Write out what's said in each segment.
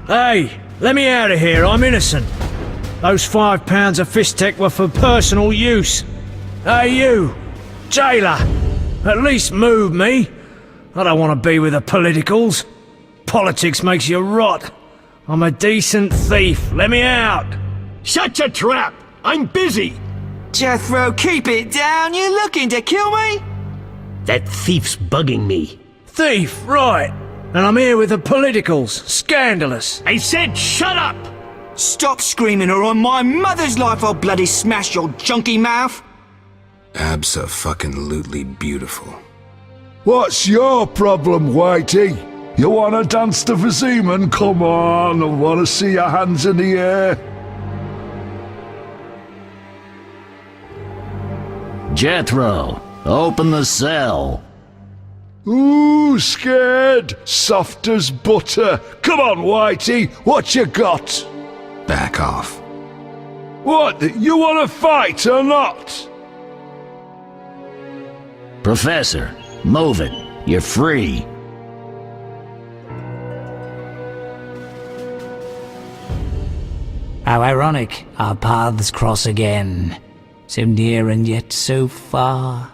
Hey, let me out of here, I'm innocent. Those £5 of fisstech were for personal use. Hey you, jailer, at least move me. I don't want to be with the politicals. Politics makes you rot. I'm a decent thief, let me out. Shut your trap! I'm busy! Jethro, keep it down, you looking to kill me? That thief's bugging me. Thief, right. And I'm here with the politicals. Scandalous. I said shut up! Stop screaming or on my mother's life I'll bloody smash your junky mouth! Abso-fucking-lutely beautiful. What's your problem, Whitey? You wanna dance to Viziman? Come on, I wanna see your hands in the air. Jethro, open the cell. Ooh, scared? Soft as butter. Come on, Whitey, what you got? Back off. What, you wanna fight or not? Professor, move it. You're free. How ironic, our paths cross again. So near and yet so far.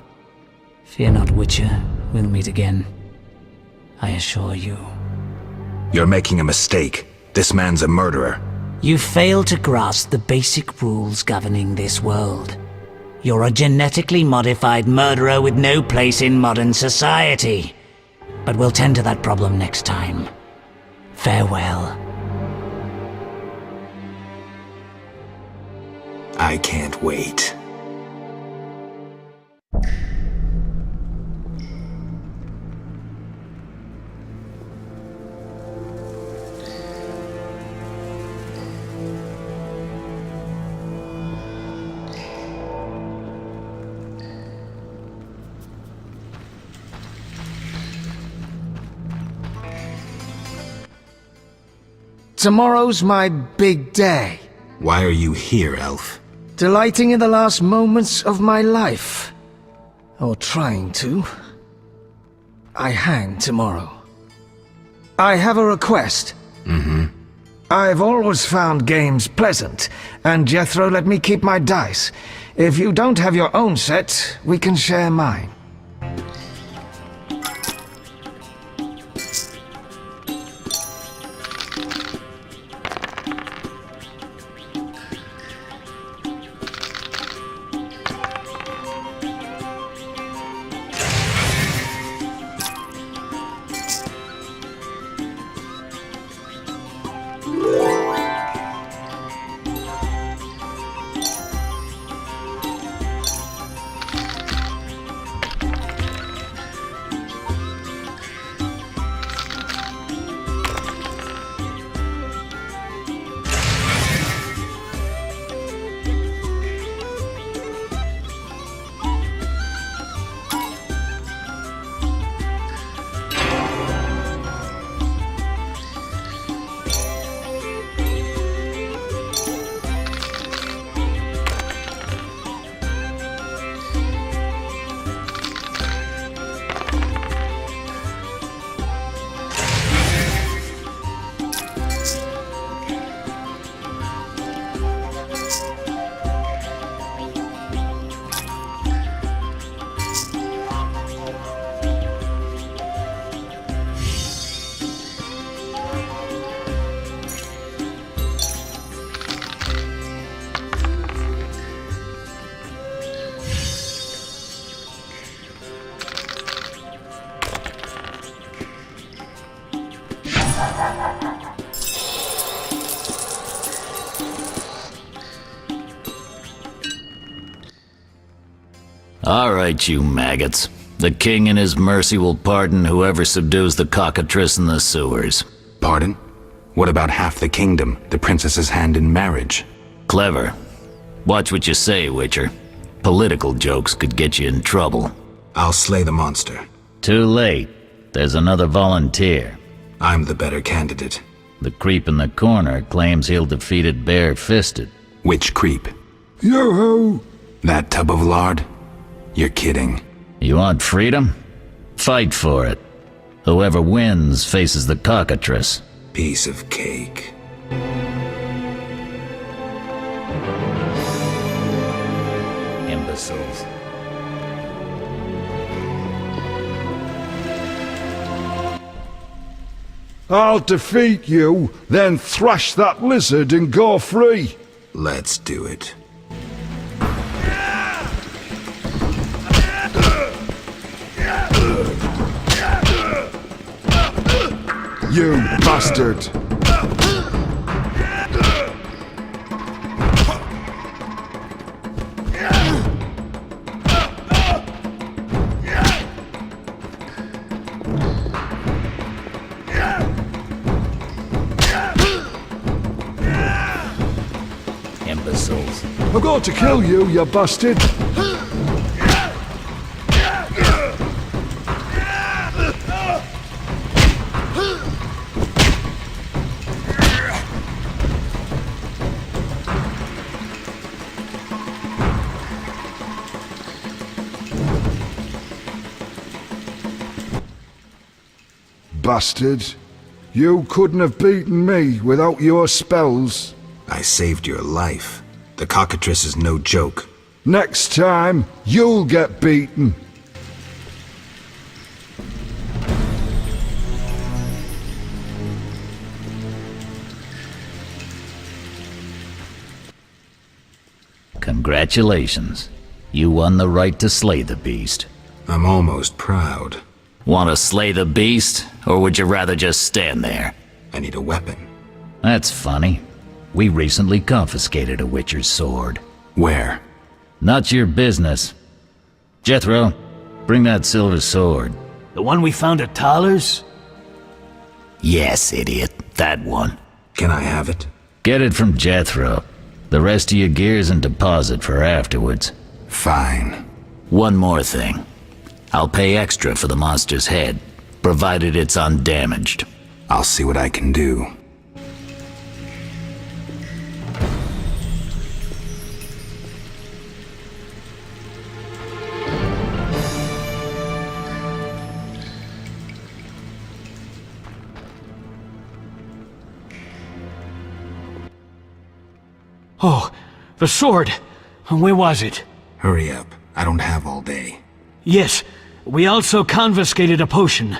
Fear not, Witcher, we'll meet again. I assure you. You're making a mistake. This man's a murderer. You fail to grasp the basic rules governing this world. You're a genetically modified murderer with no place in modern society. But we'll tend to that problem next time. Farewell. I can't wait. Tomorrow's my big day. Why are you here, Elf? Delighting in the last moments of my life. Or trying to. I hang tomorrow. I have a request. I've always found games pleasant, and Jethro let me keep my dice. If you don't have your own set, we can share mine. All right, you maggots. The king in his mercy will pardon whoever subdues the cockatrice in the sewers. Pardon? What about half the kingdom, the princess's hand in marriage? Clever. Watch what you say, Witcher. Political jokes could get you in trouble. I'll slay the monster. Too late. There's another volunteer. I'm the better candidate. The creep in the corner claims he'll defeat it bare-fisted. Which creep? Yo-ho! That tub of lard? You're kidding. You want freedom? Fight for it. Whoever wins faces the cockatrice. Piece of cake. Imbeciles. I'll defeat you, then thrash that lizard and go free. Let's do it. You bastard! Imbeciles. I'm going to kill you, you bastard! Bastard. You couldn't have beaten me without your spells. I saved your life. The cockatrice is no joke. Next time, you'll get beaten. Congratulations. You won the right to slay the beast. I'm almost proud. Want to slay the beast, or would you rather just stand there? I need a weapon. That's funny. We recently confiscated a Witcher's sword. Where? Not your business. Jethro, bring that silver sword. The one we found at Thaler's? Yes, idiot. That one. Can I have it? Get it from Jethro. The rest of your gear's in deposit for afterwards. Fine. One more thing. I'll pay extra for the monster's head, provided it's undamaged. I'll see what I can do. Oh, the sword. Where was it? Hurry up. I don't have all day. Yes, we also confiscated a potion.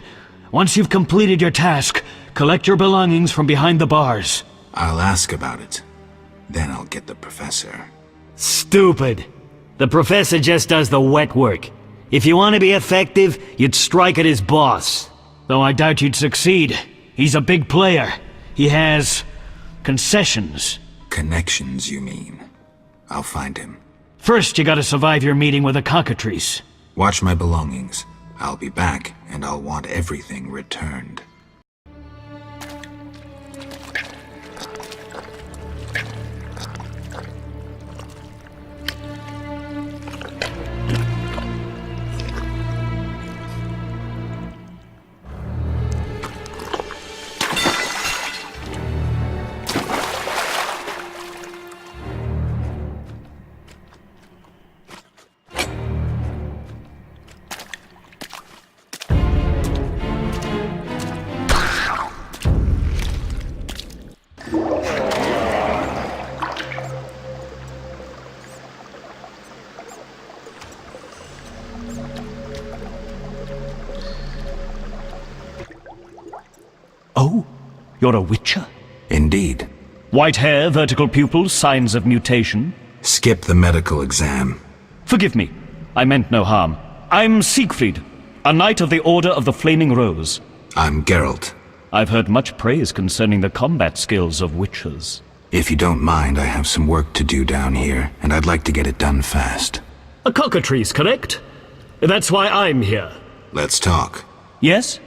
Once you've completed your task, collect your belongings from behind the bars. I'll ask about it. Then I'll get the professor. Stupid. The professor just does the wet work. If you want to be effective, you'd strike at his boss. Though I doubt you'd succeed. He's a big player. He has concessions. Connections, you mean? I'll find him. First, you gotta survive your meeting with the cockatrice. Watch my belongings. I'll be back, and I'll want everything returned. Oh, you're a witcher? Indeed. White hair, vertical pupils, signs of mutation? Skip the medical exam. Forgive me, I meant no harm. I'm Siegfried, a knight of the Order of the Flaming Rose. I'm Geralt. I've heard much praise concerning the combat skills of witchers. If you don't mind, I have some work to do down here, and I'd like to get it done fast. A cockatrice, correct? That's why I'm here. Let's talk. Yes?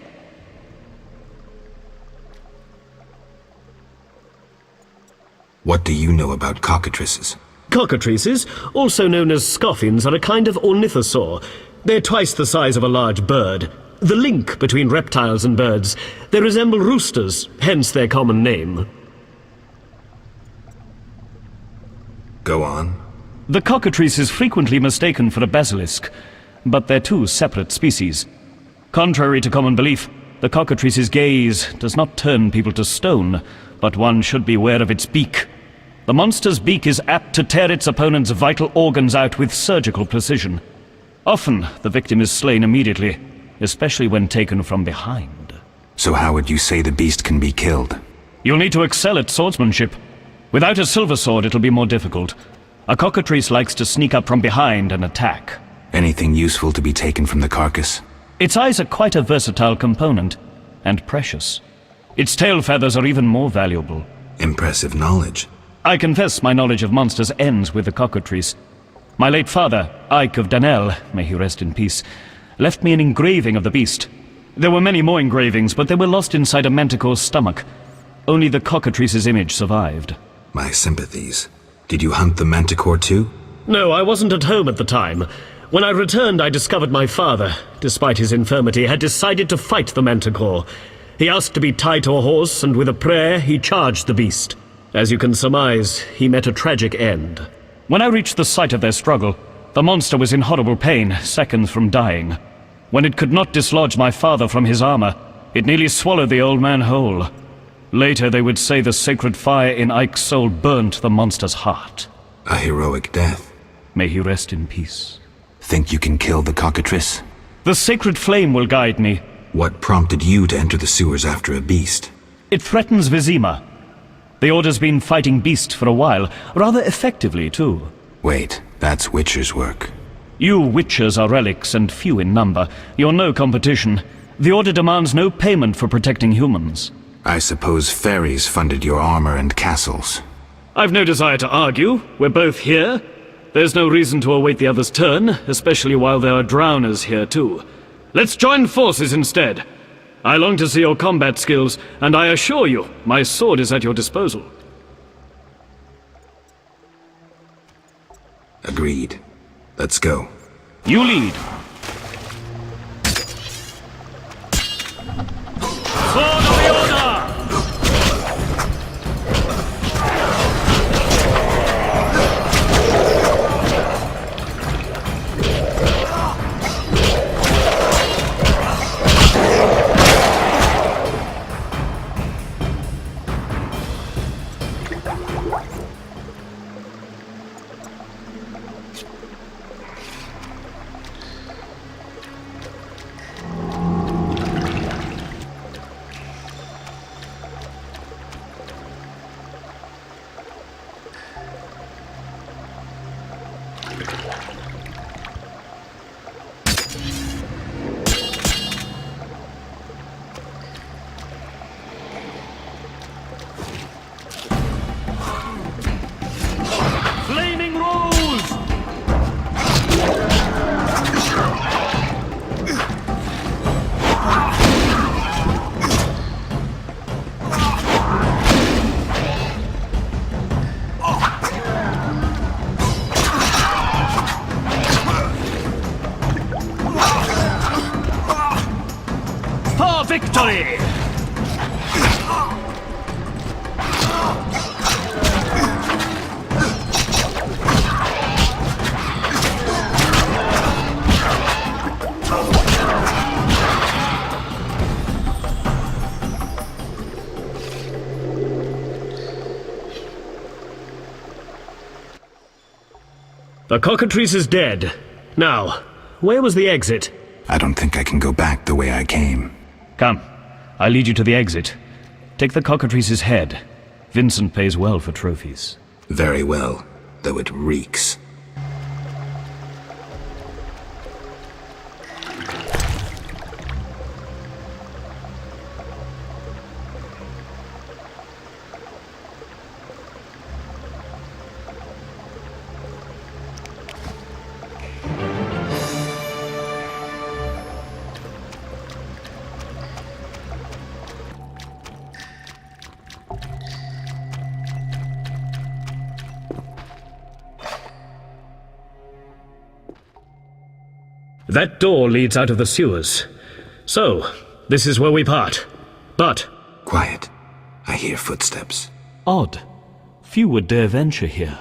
What do you know about cockatrices? Cockatrices, also known as scoffins, are a kind of ornithosaur. They're twice the size of a large bird. The link between reptiles and birds. They resemble roosters, hence their common name. Go on. The cockatrice is frequently mistaken for a basilisk, but they're two separate species. Contrary to common belief, The cockatrice's gaze does not turn people to stone, but one should beware of its beak. The monster's beak is apt to tear its opponent's vital organs out with surgical precision. Often, the victim is slain immediately, especially when taken from behind. So how would you say the beast can be killed? You'll need to excel at swordsmanship. Without a silver sword, it'll be more difficult. A cockatrice likes to sneak up from behind and attack. Anything useful to be taken from the carcass? Its eyes are quite a versatile component, and precious. Its tail feathers are even more valuable. Impressive knowledge. I confess my knowledge of monsters ends with the cockatrice. My late father, Ike of Danel, may he rest in peace, left me an engraving of the beast. There were many more engravings, but they were lost inside a manticore's stomach. Only the cockatrice's image survived. My sympathies. Did you hunt the manticore too? No, I wasn't at home at the time. When I returned, I discovered my father, despite his infirmity, had decided to fight the manticore. He asked to be tied to a horse, and with a prayer, he charged the beast. As you can surmise, he met a tragic end. When I reached the site of their struggle, the monster was in horrible pain, seconds from dying. When it could not dislodge my father from his armor, it nearly swallowed the old man whole. Later they would say the sacred fire in Ike's soul burnt the monster's heart. A heroic death. May he rest in peace. Think you can kill the cockatrice? The sacred flame will guide me. What prompted you to enter the sewers after a beast? It threatens Vizima. The Order's been fighting beast for a while, rather effectively too. Wait, that's Witcher's work. You Witchers are relics and few in number. You're no competition. The Order demands no payment for protecting humans. I suppose fairies funded your armor and castles. I've no desire to argue. We're both here. There's no reason to await the other's turn, especially while there are drowners here too. Let's join forces instead. I long to see your combat skills, and I assure you, my sword is at your disposal. Agreed. Let's go. You lead. Sword of the Order! Victory! The cockatrice is dead. Now, where was the exit? I don't think I can go back the way I came. Come, I'll lead you to the exit. Take the cockatrice's head. Vincent pays well for trophies. Very well, though it reeks. That door leads out of the sewers. So, this is where we part. But... Quiet. I hear footsteps. Odd. Few would dare venture here.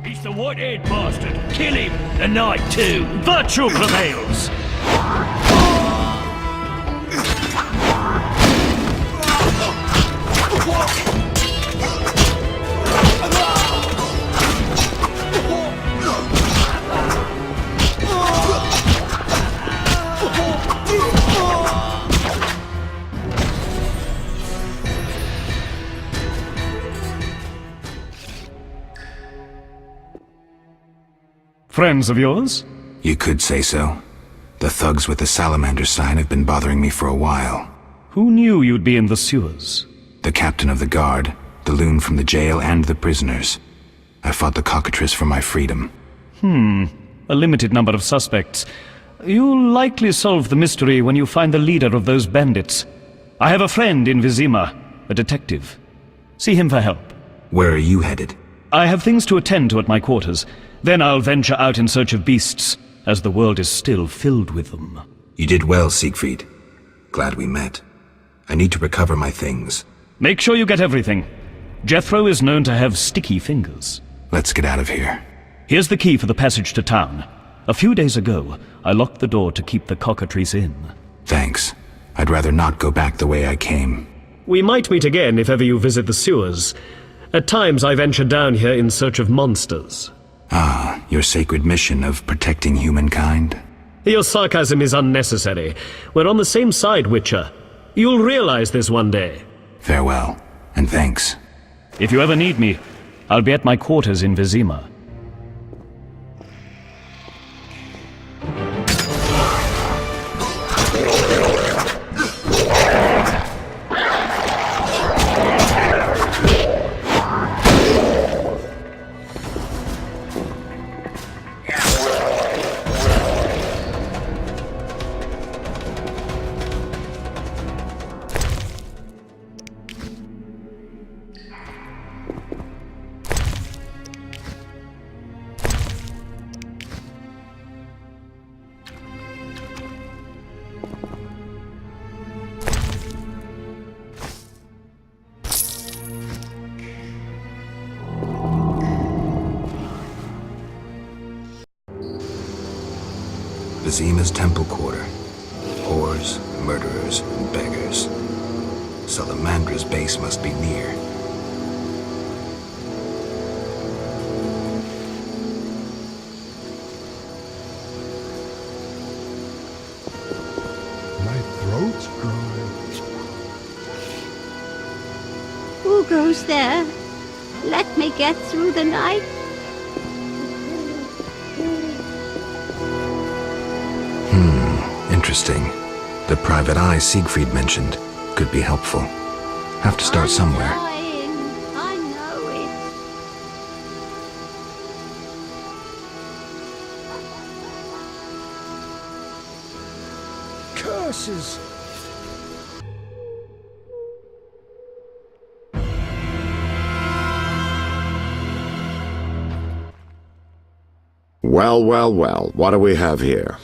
He's the white-haired bastard. Kill him! Tonight, too. Virtue prevails! Friends of yours? You could say so. The thugs with the salamander sign have been bothering me for a while. Who knew you'd be in the sewers? The captain of the guard, the loon from the jail, and the prisoners. I fought the cockatrice for my freedom. A limited number of suspects. You'll likely solve the mystery when you find the leader of those bandits. I have a friend in Vizima, a detective. See him for help. Where are you headed? I have things to attend to at my quarters. Then I'll venture out in search of beasts, as the world is still filled with them. You did well, Siegfried. Glad we met. I need to recover my things. Make sure you get everything. Jethro is known to have sticky fingers. Let's get out of here. Here's the key for the passage to town. A few days ago, I locked the door to keep the cockatrice in. Thanks. I'd rather not go back the way I came. We might meet again if ever you visit the sewers. At times I venture down here in search of monsters. Ah, your sacred mission of protecting humankind? Your sarcasm is unnecessary. We're on the same side, Witcher. You'll realize this one day. Farewell, and thanks. If you ever need me, I'll be at my quarters in Vizima. Vizima's temple quarter. Whores, murderers, and beggars. Salamandra's base must be near. My throat's dry. Who goes there? Let me get through the night. Interesting. The private eye Siegfried mentioned could be helpful. Have to start somewhere. I know it. Curses! Well, well, well, what do we have here?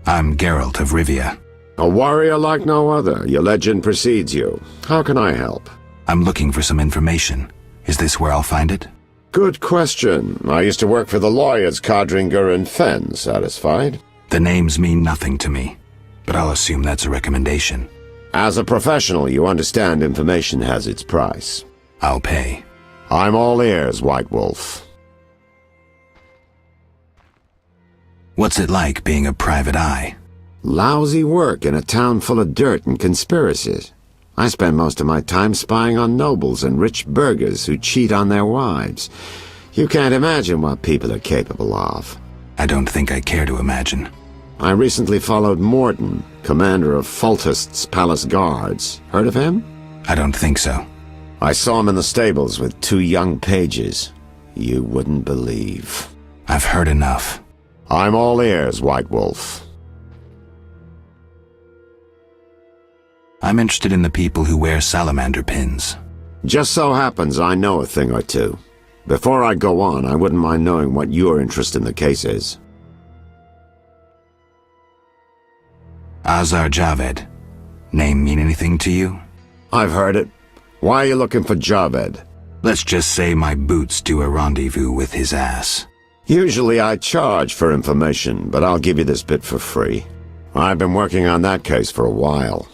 I'm Geralt of Rivia. A warrior like no other. Your legend precedes you. How can I help? I'm looking for some information. Is this where I'll find it? Good question. I used to work for the lawyers Codringer and Fenn. Satisfied? The names mean nothing to me, but I'll assume that's a recommendation. As a professional, you understand information has its price. I'll pay. I'm all ears, White Wolf. What's it like being a private eye? Lousy work in a town full of dirt and conspiracies. I spend most of my time spying on nobles and rich burghers who cheat on their wives. You can't imagine what people are capable of. I don't think I care to imagine. I recently followed Morton, commander of Foltest's palace guards. Heard of him? I don't think so. I saw him in the stables with 2 young pages. You wouldn't believe. I've heard enough. I'm all ears, White Wolf. I'm interested in the people who wear salamander pins. Just so happens I know a thing or two. Before I go on, I wouldn't mind knowing what your interest in the case is. Azar Javed. Name mean anything to you? I've heard it. Why are you looking for Javed? Let's just say my boots do a rendezvous with his ass. Usually I charge for information, but I'll give you this bit for free. I've been working on that case for a while.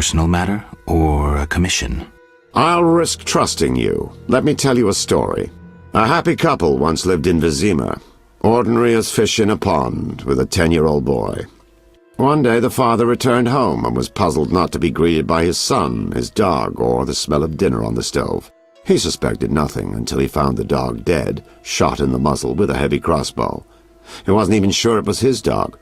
personal matter or a commission? I'll risk trusting you. Let me tell you a story. A happy couple once lived in Vizima, ordinary as fish in a pond, with a 10-year-old boy. One day the father returned home and was puzzled not to be greeted by his son, his dog, or the smell of dinner on the stove. He suspected nothing until he found the dog dead, shot in the muzzle with a heavy crossbow. He wasn't even sure it was his dog,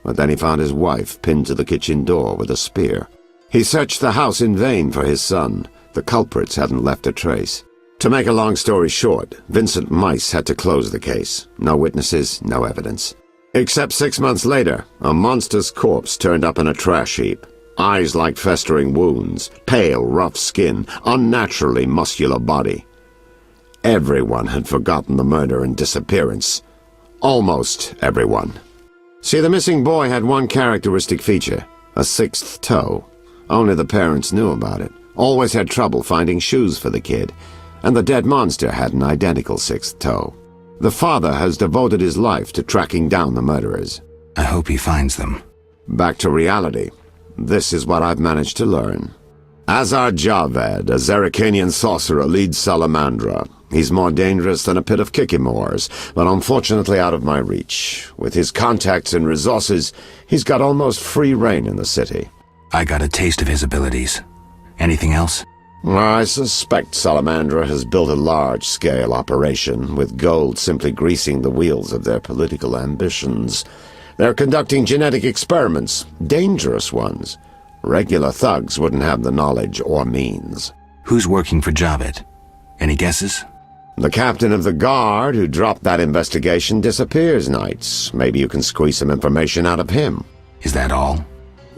but then he found his wife pinned to the kitchen door with a spear. He searched the house in vain for his son. The culprits hadn't left a trace. To make a long story short, Vincent Mice had to close the case. No witnesses, no evidence. Except 6 months later, a monster's corpse turned up in a trash heap. Eyes like festering wounds, pale, rough skin, unnaturally muscular body. Everyone had forgotten the murder and disappearance. Almost everyone. See, the missing boy had one characteristic feature, a 6th toe. Only the parents knew about it. Always had trouble finding shoes for the kid. And the dead monster had an identical 6th toe. The father has devoted his life to tracking down the murderers. I hope he finds them. Back to reality. This is what I've managed to learn. Azar Javed, a Zerrikanian sorcerer, leads Salamandra. He's more dangerous than a pit of Kikimores, but unfortunately out of my reach. With his contacts and resources, he's got almost free reign in the city. I got a taste of his abilities. Anything else? I suspect Salamandra has built a large-scale operation, with gold simply greasing the wheels of their political ambitions. They're conducting genetic experiments, dangerous ones. Regular thugs wouldn't have the knowledge or means. Who's working for Javed? Any guesses? The captain of the guard who dropped that investigation disappears nights. Maybe you can squeeze some information out of him. Is that all?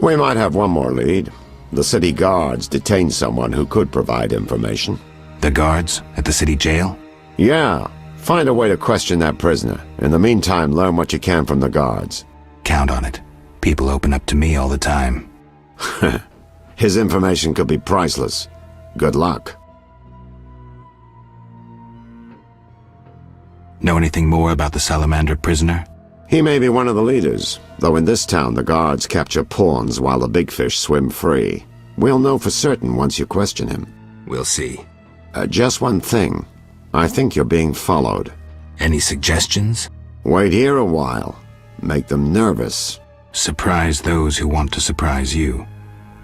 We might have one more lead. The city guards detained someone who could provide information. The guards at the city jail? Yeah. Find a way to question that prisoner. In the meantime, learn what you can from the guards. Count on it. People open up to me all the time. His information could be priceless. Good luck. Know anything more about the Salamander prisoner? He may be one of the leaders, though in this town the guards capture pawns while the big fish swim free. We'll know for certain once you question him. We'll see. Just one thing. I think you're being followed. Any suggestions? Wait here a while. Make them nervous. Surprise those who want to surprise you.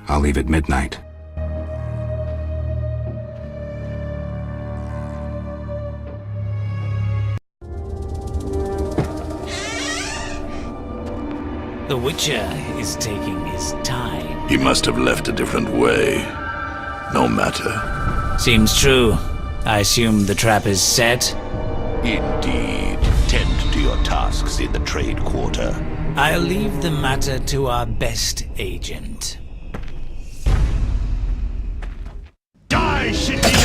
I'll leave at midnight. The Witcher is taking his time. He must have left a different way. No matter. Seems true. I assume the trap is set? Indeed. Tend to your tasks in the trade quarter. I'll leave the matter to our best agent. Die, shitty!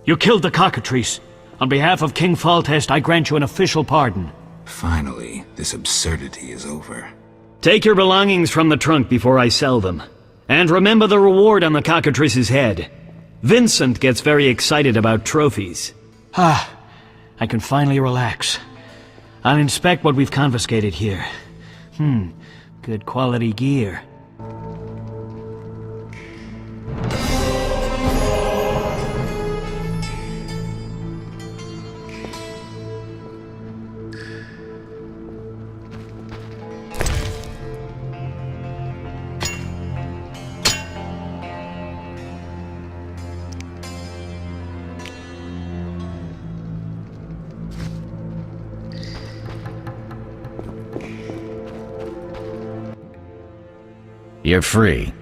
You killed the cockatrice. On behalf of King Faltest, I grant you an official pardon. Finally, this absurdity is over. Take your belongings from the trunk before I sell them. And remember the reward on the cockatrice's head. Vincent gets very excited about trophies. I can finally relax. I'll inspect what we've confiscated here. Good quality gear. You're free,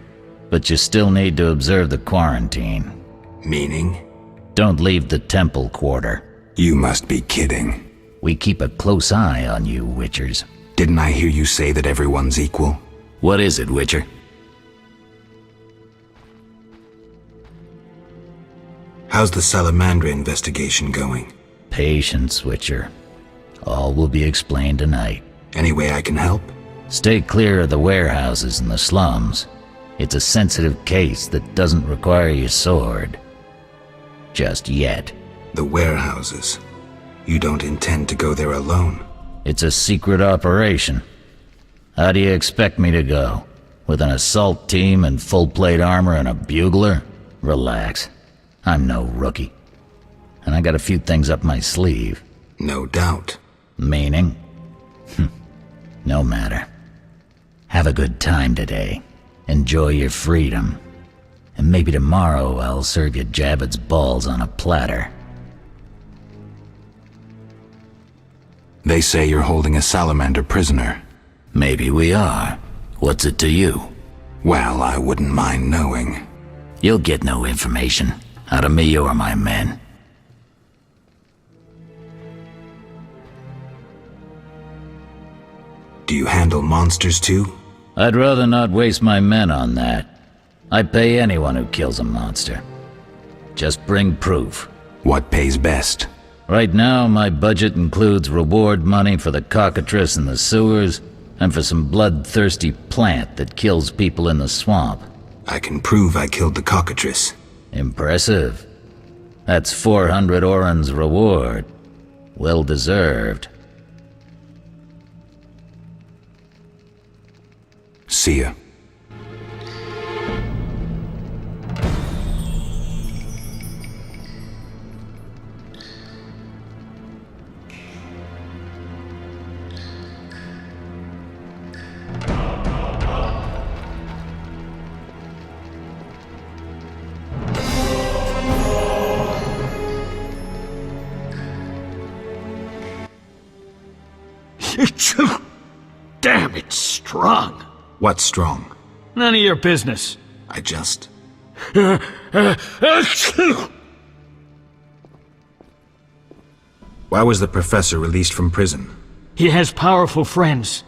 but you still need to observe the quarantine. Meaning? Don't leave the temple quarter. You must be kidding. We keep a close eye on you, Witchers. Didn't I hear you say that everyone's equal? What is it, Witcher? How's the Salamandra investigation going? Patience, Witcher. All will be explained tonight. Any way I can help? Stay clear of the warehouses and the slums. It's a sensitive case that doesn't require your sword. Just yet. The warehouses. You don't intend to go there alone? It's a secret operation. How do you expect me to go? With an assault team and full plate armor and a bugler? Relax. I'm no rookie. And I got a few things up my sleeve. No doubt. Meaning? No matter. Have a good time today. Enjoy your freedom. And maybe tomorrow I'll serve you Jabber's balls on a platter. They say you're holding a salamander prisoner. Maybe we are. What's it to you? Well, I wouldn't mind knowing. You'll get no information out of me or my men. Do you handle monsters too? I'd rather not waste my men on that. I pay anyone who kills a monster. Just bring proof. What pays best? Right now, my budget includes reward money for the cockatrice in the sewers and for some bloodthirsty plant that kills people in the swamp. I can prove I killed the cockatrice. Impressive. That's 400 Oren's reward. Well deserved. See ya. Damn, it's strong. What's strong? None of your business. I just... Why was the professor released from prison? He has powerful friends.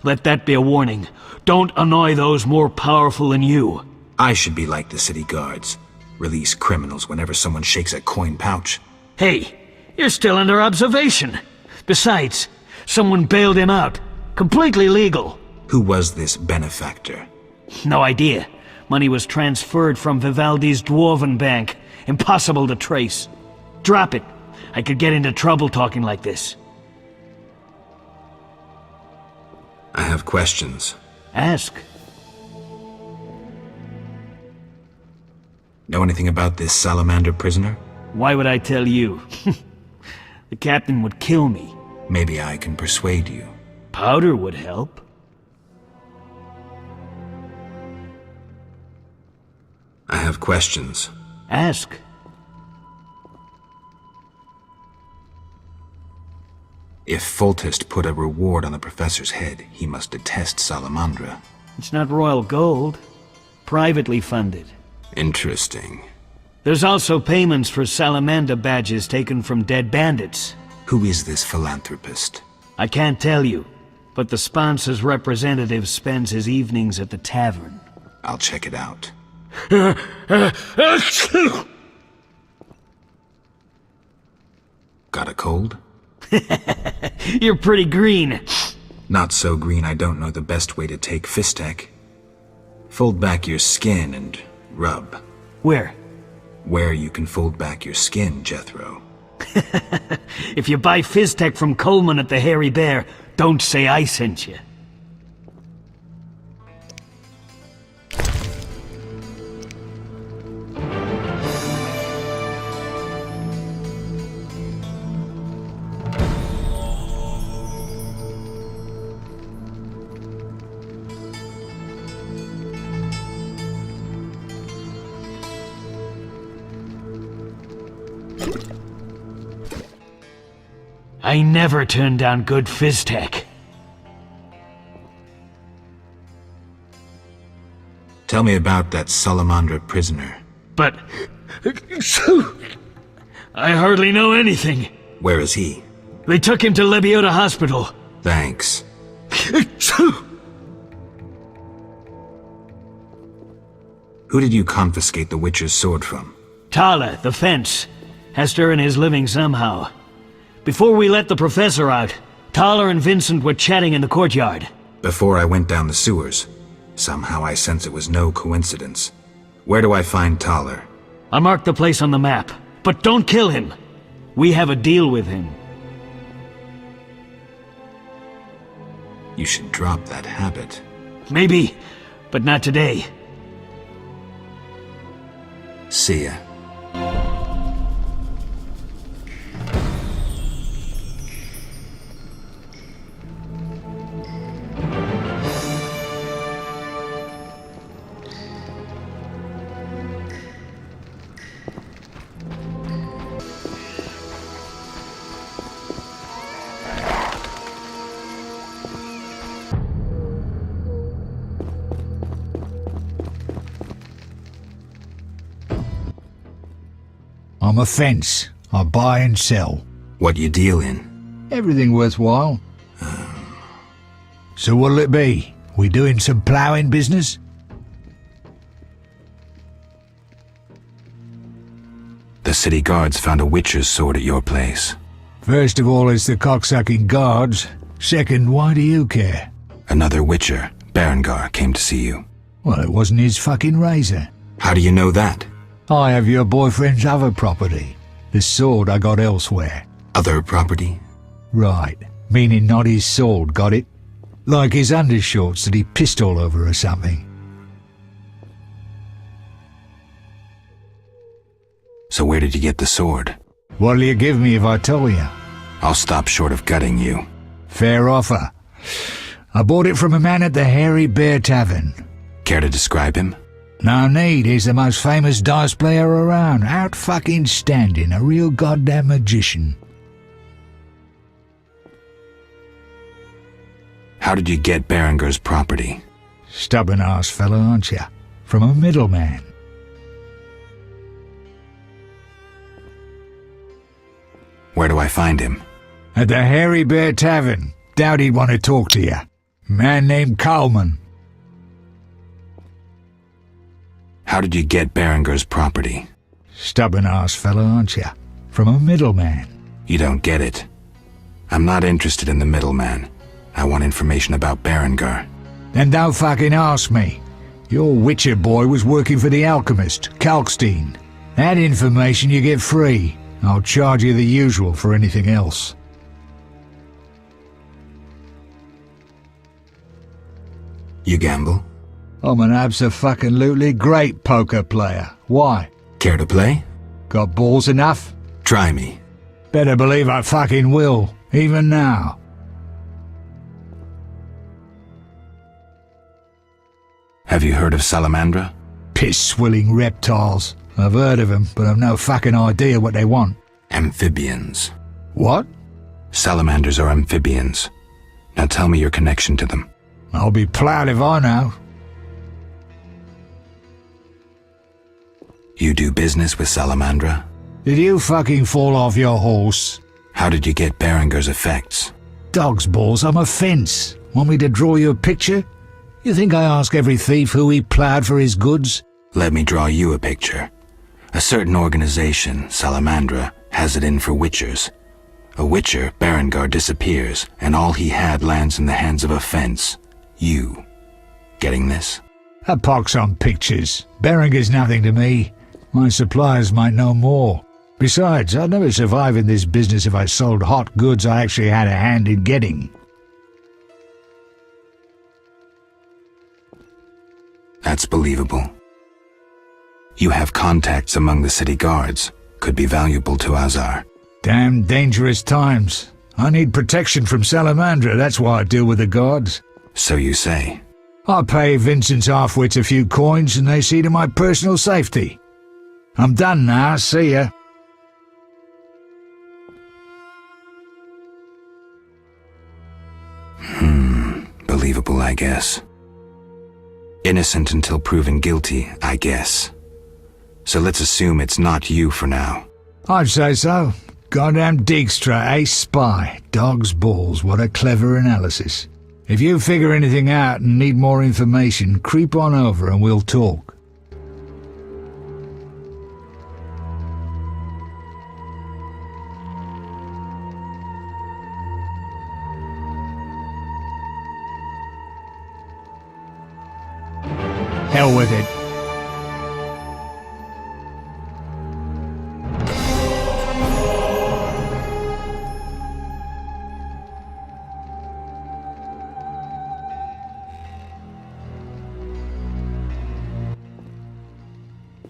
Let that be a warning. Don't annoy those more powerful than you. I should be like the city guards. Release criminals whenever someone shakes a coin pouch. Hey, you're still under observation. Besides, someone bailed him out. Completely legal. Who was this benefactor? No idea. Money was transferred from Vivaldi's Dwarven Bank. Impossible to trace. Drop it. I could get into trouble talking like this. I have questions. Ask. Know anything about this salamander prisoner? Why would I tell you? The captain would kill me. Maybe I can persuade you. Powder would help. I have questions. Ask. If Foltest put a reward on the professor's head, he must detest Salamandra. It's not royal gold. Privately funded. Interesting. There's also payments for Salamander badges taken from dead bandits. Who is this philanthropist? I can't tell you, but the sponsor's representative spends his evenings at the tavern. I'll check it out. Got a cold? You're pretty green. Not so green I don't know the best way to take Fistek. Fold back your skin and rub. Where? Where you can fold back your skin, Jethro. If you buy Fizztech from Coleman at the Hairy Bear, don't say I sent you. I never turn down good Fizztech. Tell me about that Salamandra prisoner. But... I hardly know anything. Where is he? They took him to Lebiota Hospital. Thanks. Who did you confiscate the Witcher's sword from? Tala, the fence. Has to earn his living somehow. Before we let the professor out, Tala and Vincent were chatting in the courtyard. Before I went down the sewers. Somehow I sense it was no coincidence. Where do I find Thaler? I marked the place on the map. But don't kill him. We have a deal with him. You should drop that habit. Maybe, but not today. See ya. I'm a fence. I buy and sell. What you deal in? Everything worthwhile. So what'll it be? We doing some ploughing business? The city guards found a Witcher's sword at your place. First of all, it's the cocksucking guards. Second, why do you care? Another Witcher, Berengar, came to see you. Well, it wasn't his fucking razor. How do you know that? I have your boyfriend's other property. The sword I got elsewhere. Other property? Right. Meaning not his sword, got it? Like his undershorts that he pissed all over or something. So where did you get the sword? What'll you give me if I tell you? I'll stop short of gutting you. Fair offer. I bought it from a man at the Hairy Bear Tavern. Care to describe him? No need, he's the most famous dice player around. Out fucking standing, a real goddamn magician. How did you get Berengar's property? Stubborn-ass fellow, aren't you? From a middleman. Where do I find him? At the Hairy Bear Tavern. Doubt he'd want to talk to you. Man named Coleman. How did you get Berengar's property? Stubborn-ass fellow, aren't you? From a middleman. You don't get it. I'm not interested in the middleman. I want information about Berengar. Then don't fucking ask me. Your Witcher boy was working for the alchemist, Kalkstein. That information you get free. I'll charge you the usual for anything else. You gamble? I'm an abso-fucking-lutely great poker player. Why? Care to play? Got balls enough? Try me. Better believe I fucking will, even now. Have you heard of Salamandra? Piss-swilling reptiles. I've heard of them, but I've no fucking idea what they want. Amphibians. What? Salamanders are amphibians. Now tell me your connection to them. I'll be proud if I know. You do business with Salamandra? Did you fucking fall off your horse? How did you get Berengar's effects? Dog's balls, I'm a fence. Want me to draw you a picture? You think I ask every thief who he ploughed for his goods? Let me draw you a picture. A certain organization, Salamandra, has it in for Witchers. A Witcher, Berengar, disappears, and all he had lands in the hands of a fence. You. Getting this? A pox on pictures. Berengar's nothing to me. My suppliers might know more. Besides, I'd never survive in this business if I sold hot goods I actually had a hand in getting. That's believable. You have contacts among the city guards. Could be valuable to Azar. Damn dangerous times. I need protection from Salamandra, that's why I deal with the guards. So you say. I pay Vincent's half-wits a few coins and they see to my personal safety. I'm done now, see ya. Believable, I guess. Innocent until proven guilty, I guess. So let's assume it's not you for now. I'd say so. Goddamn Dijkstra, ace spy. Dog's balls, what a clever analysis. If you figure anything out and need more information, creep on over and we'll talk. Hell with it.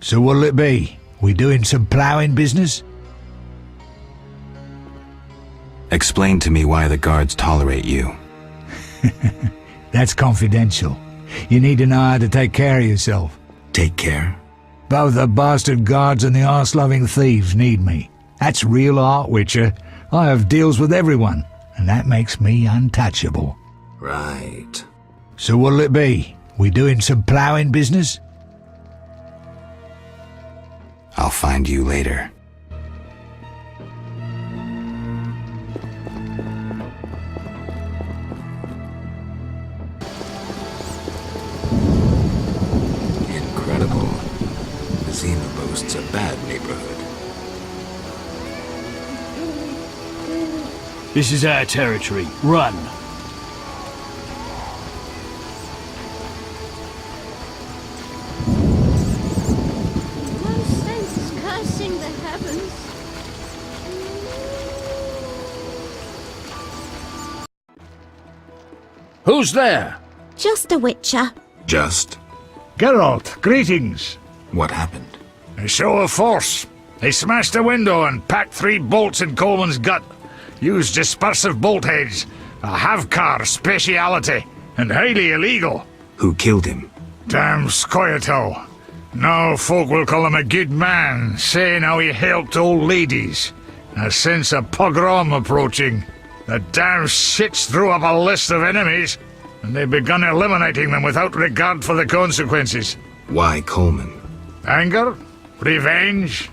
So what'll it be? We doing some ploughing business? Explain to me why the guards tolerate you. That's confidential. You need to know how to take care of yourself. Take care? Both the bastard guards and the arse-loving thieves need me. That's real art, Witcher. I have deals with everyone, and that makes me untouchable. Right. So what'll it be? We doing some ploughing business? I'll find you later. Incredible. Zima boasts a bad neighborhood. This is our territory. Run. No sense cursing the heavens. Who's there? Just a witcher. Just? Geralt, greetings. What happened? A show of force. They smashed a window and packed 3 bolts in Coleman's gut. Used dispersive bolt heads. A Havkar speciality. And highly illegal. Who killed him? Damn Scoia'tael. Now folk will call him a good man, saying how he helped old ladies. A sense of pogrom approaching. The damn shits drew up a list of enemies, and they begun eliminating them without regard for the consequences. Why Coleman? Anger? Revenge?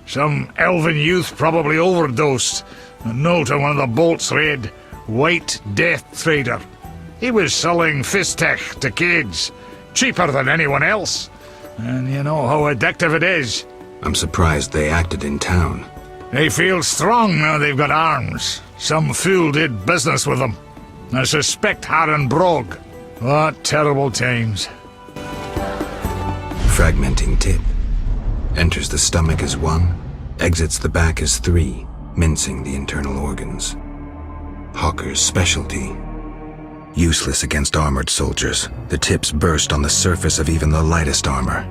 Some elven youth probably overdosed. A note on one of the bolts read, White Death Trader. He was selling fisstech to kids, cheaper than anyone else. And you know how addictive it is. I'm surprised they acted in town. They feel strong now they've got arms. Some fool did business with them. I suspect Harren Brog. What terrible times. Fragmenting tip. Enters the stomach as 1, exits the back as 3, mincing the internal organs. Hawker's specialty. Useless against armored soldiers, the tips burst on the surface of even the lightest armor.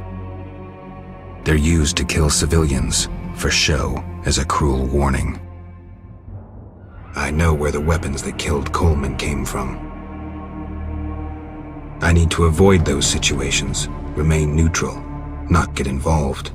They're used to kill civilians, for show, as a cruel warning. I know where the weapons that killed Coleman came from. I need to avoid those situations, remain neutral, not get involved.